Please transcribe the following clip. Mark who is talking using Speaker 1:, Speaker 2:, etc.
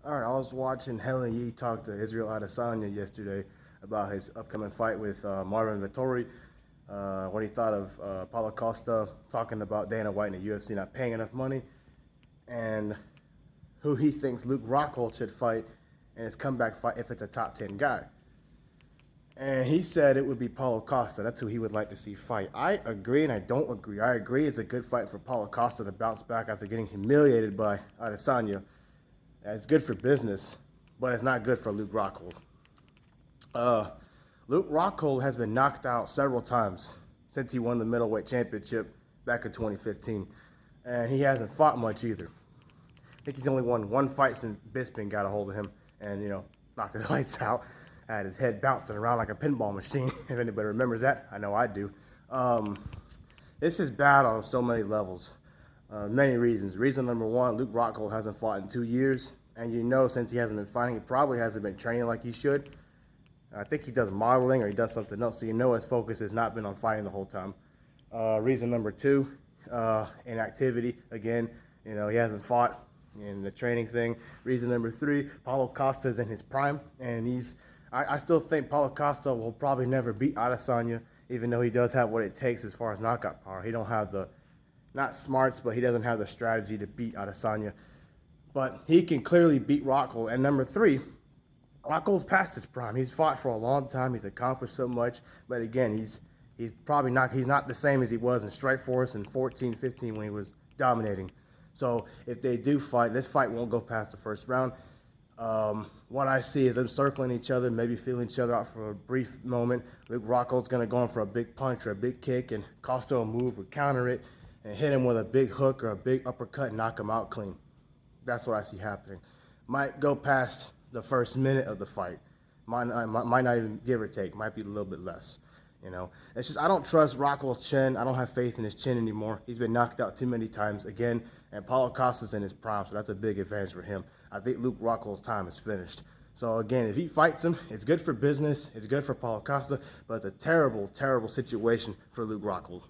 Speaker 1: All right, I was watching Helen Yee talk to Israel Adesanya yesterday about his upcoming fight with Marvin Vettori. What he thought of Paulo Costa talking about Dana White and the UFC not paying enough money, and who he thinks Luke Rockhold should fight in his comeback fight if it's a top 10 guy. And he said it would be Paulo Costa. That's who he would like to see fight. I agree and I don't agree. I agree it's a good fight for Paulo Costa to bounce back after getting humiliated by Adesanya. It's good for business, but it's not good for Luke Rockhold. Luke Rockhold has been knocked out several times since he won the middleweight championship back in 2015, and he hasn't fought much either. I think he's only won one fight since Bisping got a hold of him and knocked his lights out. Had his head bouncing around like a pinball machine. If anybody remembers that, I know I do. This is bad on so many levels. Many reasons. Reason number one, Luke Rockhold hasn't fought in 2 years. And since he hasn't been fighting, he probably hasn't been training like he should. I think he does modeling or he does something else. So his focus has not been on fighting the whole time. Reason number two, inactivity. Again, he hasn't fought in the training thing. Reason number three, Paulo Costa is in his prime. And I still think Paulo Costa will probably never beat Adesanya, even though he does have what it takes as far as knockout power. He don't have not smarts, but he doesn't have the strategy to beat Adesanya. But he can clearly beat Rockhold. And number three, Rockhold's past his prime. He's fought for a long time. He's accomplished so much. But again, he's probably not the same as he was in Strikeforce in 14, 15 when he was dominating. So if they do fight, this fight won't go past the first round. What I see is them circling each other, maybe feeling each other out for a brief moment. Luke Rockhold's going to go in for a big punch or a big kick, and Costa will move or counter it and hit him with a big hook or a big uppercut and knock him out clean. That's what I see happening. Might go past the first minute of the fight. Might not even give or take. Might be a little bit less. It's just I don't trust Rockhold's chin. I don't have faith in his chin anymore. He's been knocked out too many times again, and Paulo Costa's in his prime, so that's a big advantage for him. I think Luke Rockhold's time is finished. So again, if he fights him, it's good for business. It's good for Paulo Costa, but it's a terrible, terrible situation for Luke Rockhold.